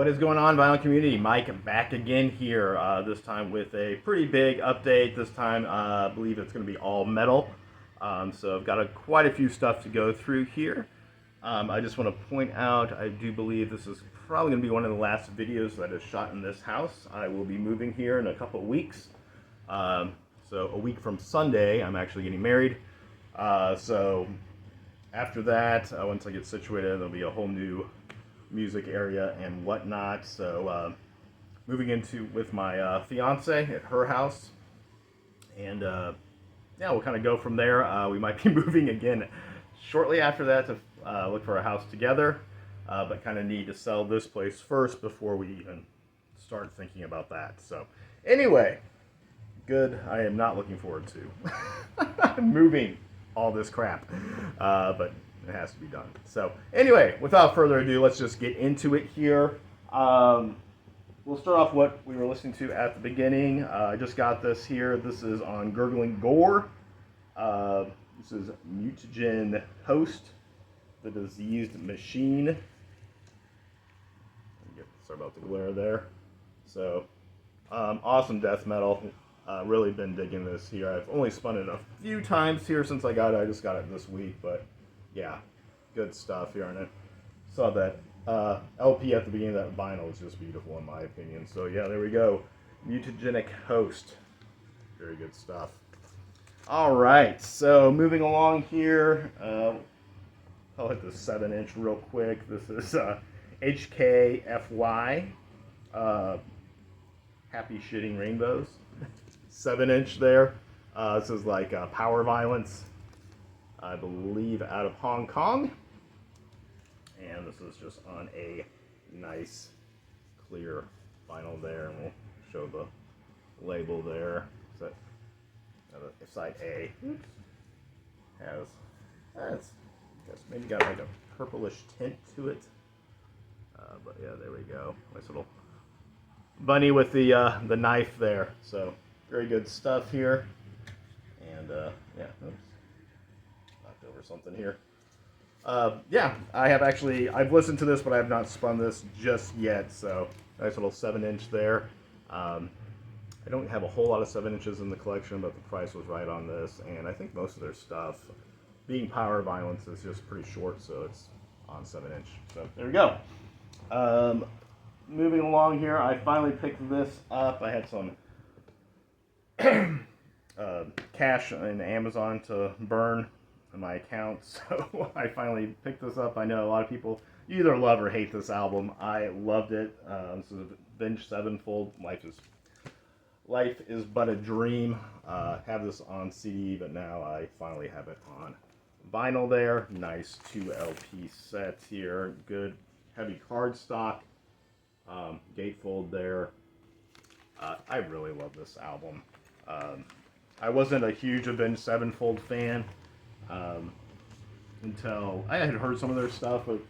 What is going on, vinyl community? Mike back again here, this time with a pretty big update. This time, I believe it's going to be all metal. So I've got quite a few stuff to go through here. I just want to point out, I do believe this is probably going to be one of the last videos that is shot in this house. I will be moving here in a couple of weeks. So a week from Sunday, I'm actually getting married. So after that, once I get situated, there'll be a whole new music area and whatnot. So moving into with my fiance at her house, and yeah, we'll kind of go from there. We might be moving again shortly after that to look for a house together, but kind of need to sell this place first before we even start thinking about that. So anyway, good. I am not looking forward to moving all this crap, but it has to be done. So anyway, without further ado, let's just get into it here. We'll start off what we were listening to at the beginning. I just got this here. This is on Gurgling Gore. This is Mutagen Host, the Diseased Machine. Sorry about the glare there. So awesome death metal. Really been digging this here. I've only spun it a few times here since I got it. I just got it this week, but yeah, good stuff here. And I saw that LP at the beginning of that vinyl is just beautiful in my opinion. So yeah, there we go. Mutagenic Host. Very good stuff. All right, so moving along here, I'll hit the 7-inch real quick. This is HKFY, Happy Shitting Rainbows. 7-inch there. This is like Power Violence, I believe, out of Hong Kong. And this is just on a nice clear vinyl there. And we'll show the label there. So side A has, it's guess maybe got like a purplish tint to it. But yeah, there we go. Nice little bunny with the knife there. So very good stuff here. And yeah, oops, knocked over something here. Yeah, I've listened to this, but I have not spun this just yet. So nice little 7-inch there. I don't have a whole lot of 7-inches in the collection, but the price was right on this. And I think most of their stuff, being Power Violence, is just pretty short, so it's on 7-inch. So there we go. Moving along here, I finally picked this up. I had some cash in Amazon to burn in my account, so I finally picked this up. I know a lot of people either love or hate this album. I loved it. This is Avenged Sevenfold. Life is but a dream. Have this on CD, but now I finally have it on vinyl there. Nice 2 LP sets here. Good heavy cardstock. Gatefold there. I really love this album. I wasn't a huge Avenged Sevenfold fan until I had heard some of their stuff, but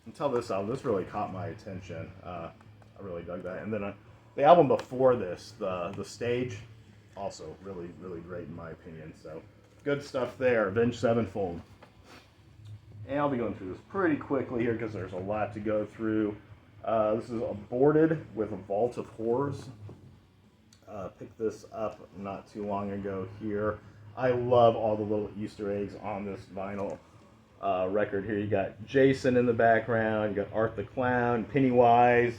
until this album, this really caught my attention. I really dug that. And then the album before this, the Stage, also really, really great in my opinion. So good stuff there, Avenged Sevenfold. And I'll be going through this pretty quickly here because there's a lot to go through. This is Aborted with a Vault of Horrors. Picked this up not too long ago here. I love all the little Easter eggs on this vinyl record here. You got Jason in the background, you got Art the Clown, Pennywise,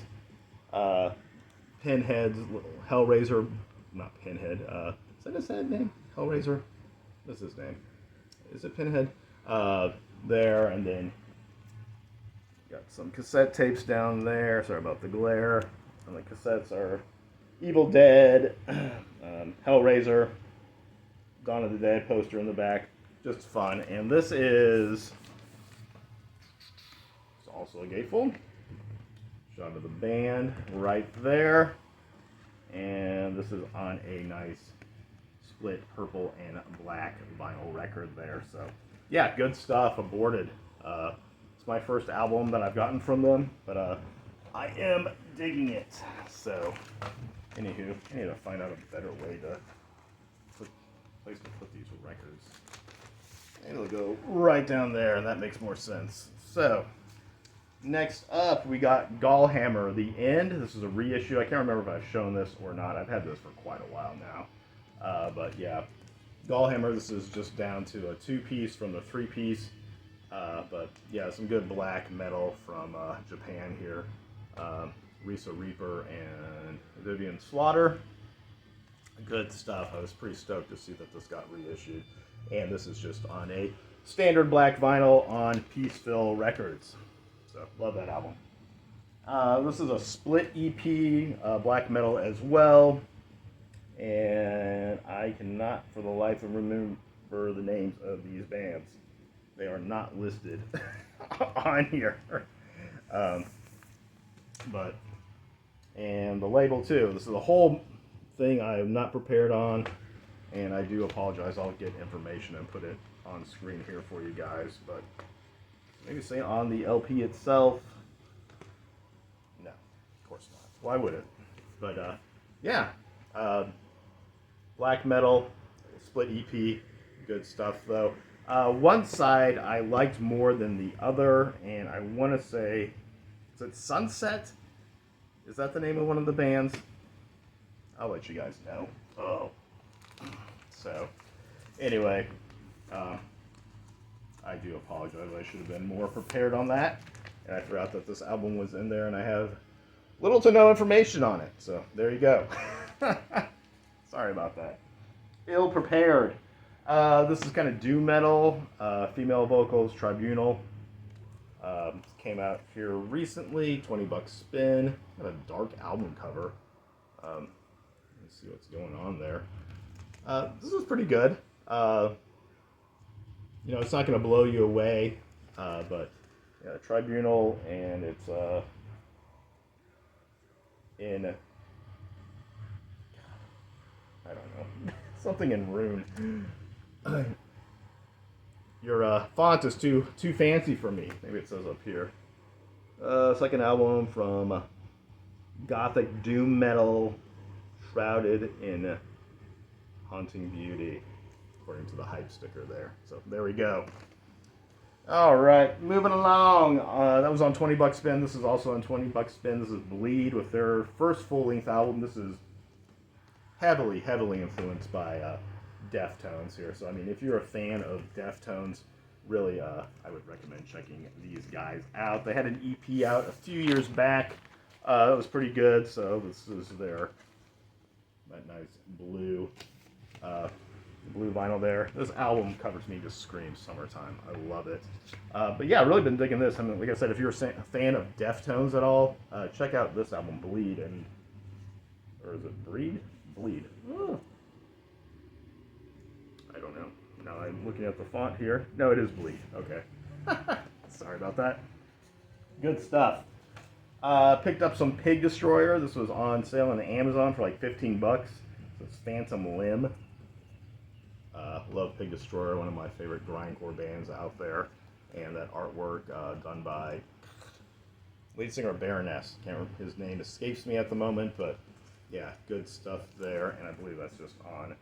Pinhead's Hellraiser, not Pinhead, is that his head name? Hellraiser? What's his name? Is it Pinhead? There, and then got some cassette tapes down there. Sorry about the glare. And the cassettes are Evil Dead, Hellraiser, Dawn of the Dead poster in the back. Just fun. And this is it's also a gatefold. Shot of the band right there. And this is on a nice split purple and black vinyl record there. So yeah, good stuff. Aborted. It's my first album that I've gotten from them, but I am digging it. So anywho, I need to find out a better way to place to put these records. And it'll go right down there, and that makes more sense. So Next up, we got Gallhammer, The End. This is a reissue. I can't remember if I've shown this or not. I've had this for quite a while now. But yeah, Gallhammer, this is just down to a 2-piece from the 3-piece. But yeah, some good black metal from Japan here. Risa Reaper and Vivian Slaughter. Good stuff. I was pretty stoked to see that this got reissued. And this is just on a standard black vinyl on Peaceville Records. So, love that album. This is a split EP, black metal as well. And I cannot for the life of remember the names of these bands. They are not listed on here. And the label too. This is a whole thing I am not prepared on, and I do apologize. I'll get information and put it on screen here for you guys, but maybe say on the LP itself. No, of course not. Why would it? But yeah, black metal, split EP, good stuff though. One side I liked more than the other, and I want to say, is it Sunset? Is that the name of one of the bands? I'll let you guys know. Oh. So, anyway, I do apologize. I should have been more prepared on that. And I forgot that this album was in there, and I have little to no information on it. So, there you go. Sorry about that. Ill prepared. This is kind of doom metal, female vocals, Tribunal. Came out here recently, $20 spin. Got a dark album cover. Let's see what's going on there. This is pretty good. You know, it's not going to blow you away, but yeah, Tribunal, and it's in, I don't know, something in Rune. Your font is too fancy for me. Maybe it says up here. Second album from Gothic Doom Metal, shrouded in haunting beauty, according to the hype sticker there. So there we go. All right, moving along. That was on $20 spin. This is also on $20 spin. This is Bleed with their first full-length album. This is heavily influenced by Deftones here. So I mean, if you're a fan of Deftones, really, I would recommend checking these guys out. They had an EP out a few years back. That was pretty good. So this is their that nice blue vinyl there. This album covers me just screams summertime. I love it. But yeah, I've really been digging this. I mean, like I said, if you're a fan of Deftones at all, check out this album, Bleed, or is it Breed? Bleed. Oh. I don't know. Now I'm looking at the font here. No, it is Bleed. Okay. Sorry about that. Good stuff. Picked up some Pig Destroyer. This was on sale on Amazon for like $15. So it's Phantom Limb. Love Pig Destroyer, one of my favorite grindcore bands out there. And that artwork done by lead singer Baroness. Can't remember, his name escapes me at the moment, but yeah, good stuff there. And I believe that's just on.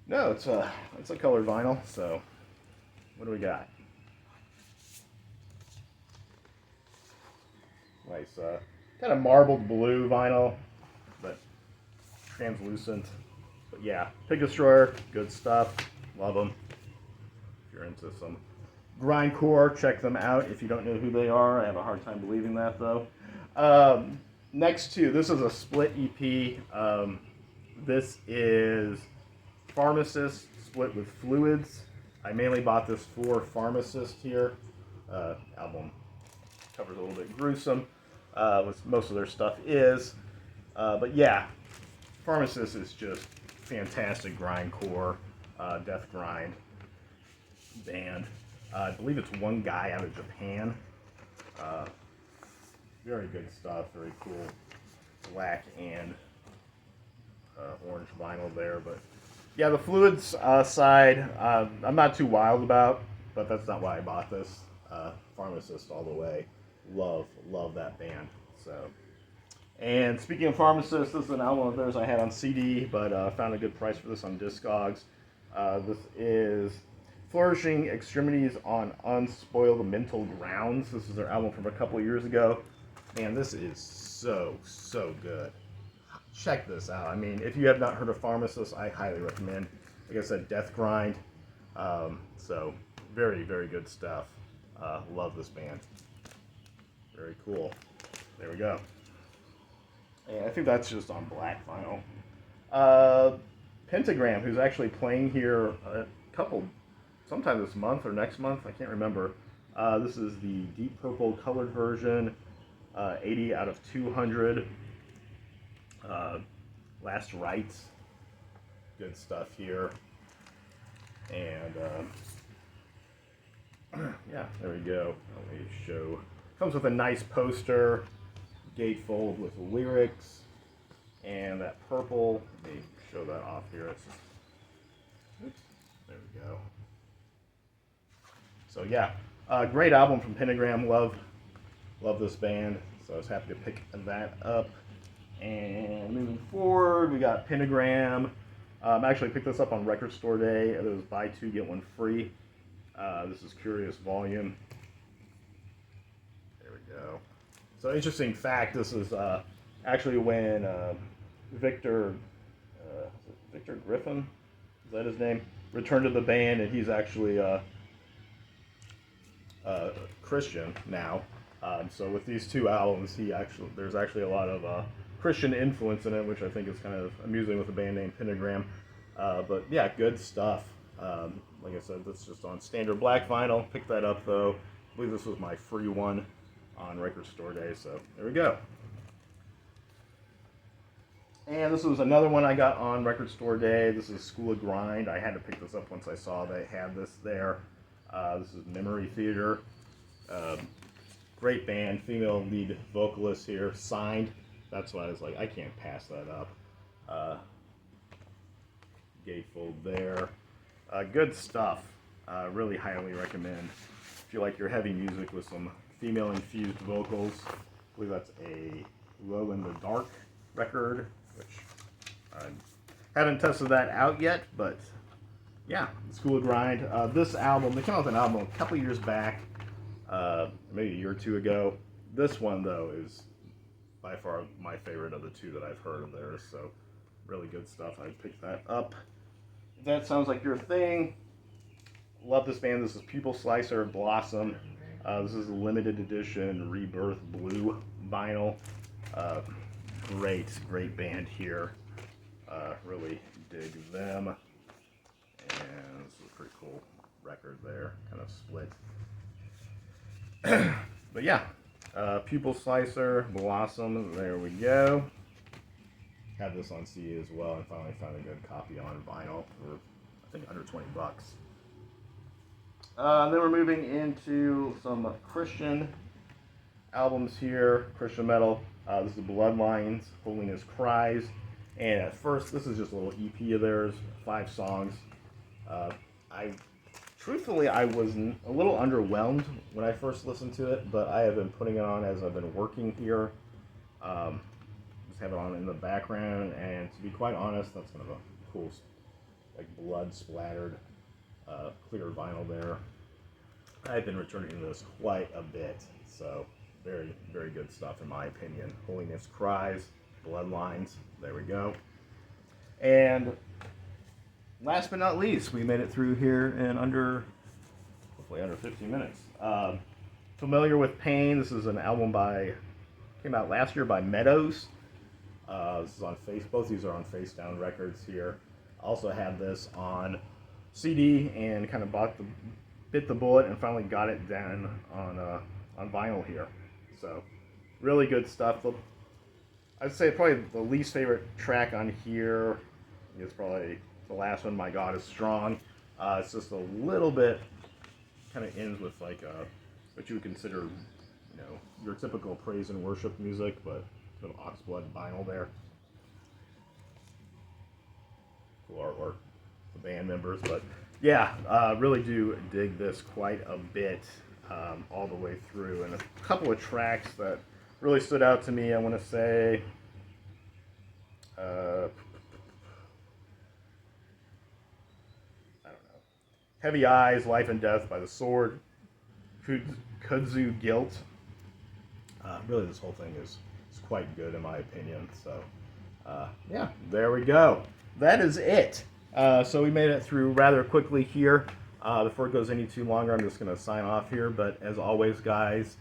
No, it's a colored vinyl. So what do we got? Nice, kind of marbled blue vinyl, but translucent. But yeah, Pig Destroyer, good stuff. Love them. If you're into some grindcore, check them out. If you don't know who they are, I have a hard time believing that though. Next to this is a split EP. This is Pharmacist split with Fluids. I mainly bought this for Pharmacist here. Album covers a little bit gruesome. What most of their stuff is. But yeah, Pharmacist is just fantastic grindcore, death grind band. I believe it's one guy out of Japan. Very good stuff, very cool black and orange vinyl there. But yeah, the Fluids side, I'm not too wild about, but that's not why I bought this. Pharmacist all the way. Love that band. So, and speaking of Pharmacist, this is an album of theirs I had on CD, but found a good price for this on Discogs. This is Flourishing Extremities on Unspoiled Mental Grounds. This is their album from a couple of years ago. Man, this is so good. Check this out. I mean, if you have not heard of Pharmacist, I highly recommend. Like I said, Death Grind. So, very good stuff. Love this band. Very cool. There we go. And I think that's just on black vinyl. Pentagram, who's actually playing here sometime this month or next month, I can't remember. This is the deep purple colored version, 80 out of 200. Last Rites, good stuff here. And yeah, there we go. Let me show. Comes with a nice poster, gatefold with lyrics, and that purple. Let me show that off here. It's just, oops, there we go. So yeah, great album from Pentagram. Love this band. So I was happy to pick that up. And moving forward, we got Pentagram. Actually picked this up on Record Store Day. It was buy two get one free. This is Curious Volume. There we go. So interesting fact. This is actually when Victor Griffin, is that his name? Returned to the band, and he's actually Christian now. So with these two albums, there's actually a lot of Christian influence in it, which I think is kind of amusing with a band named Pentagram. But yeah, good stuff. Like I said, this is just on standard black vinyl. Picked that up though. I believe this was my free one on Record Store Day. So there we go. And this was another one I got on Record Store Day. This is School of Grind. I had to pick this up once I saw they had this there. This is Memory Theater. Great band, female lead vocalist here, signed. That's why I was like, I can't pass that up. Gatefold there. Good stuff. Really highly recommend. If you like your heavy music with some female infused vocals, I believe that's a Glow in the Dark record, which I haven't tested that out yet, but yeah, School of Grind. This album, they came out with an album a couple years back, maybe a year or two ago. This one, though, is by far my favorite of the two that I've heard of theirs, so really good stuff. I picked that up. If that sounds like your thing, love this band. This is Pupil Slicer Blossom. This is a limited edition Rebirth Blue vinyl. Great band here. Really dig them. And this is a pretty cool record there, kind of split. But yeah, Pupil Slicer, Blossom, there we go. Had this on CD as well. I finally found a good copy on vinyl for, I think, under 20 bucks. Then we're moving into some Christian albums here, Christian metal. This is Bloodlines, Holiness Cries. And at first, this is just a little EP of theirs, 5 songs. Truthfully, I was a little underwhelmed when I first listened to it, but I have been putting it on as I've been working here. Just have it on in the background, and to be quite honest, that's kind of a cool, like, blood splattered, clear vinyl there. I've been returning to this quite a bit, so very good stuff in my opinion. Holiness Cries, Bloodlines, there we go. And last but not least, we made it through here in hopefully under 15 minutes. Familiar with Pain. This is an album came out last year by Meadows. This is on both these are on Face Down Records here. Also had this on CD and kind of bit the bullet and finally got it down on vinyl here. So really good stuff. I'd say probably the least favorite track on here is probably the last one, My God is Strong. It's just a little bit, kind of ends with like what you would consider, your typical praise and worship music, but some Oxblood vinyl there. Cool artwork, the band members, but yeah, really do dig this quite a bit all the way through, and a couple of tracks that really stood out to me. I want to say. Heavy Eyes, Life and Death by the Sword, Kudzu Guilt. Really, this whole thing is quite good in my opinion. So, yeah, there we go. That is it. So we made it through rather quickly here. Before it goes any too longer, I'm just going to sign off here. But as always, guys,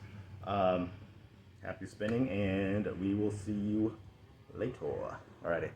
happy spinning, and we will see you later. Alrighty.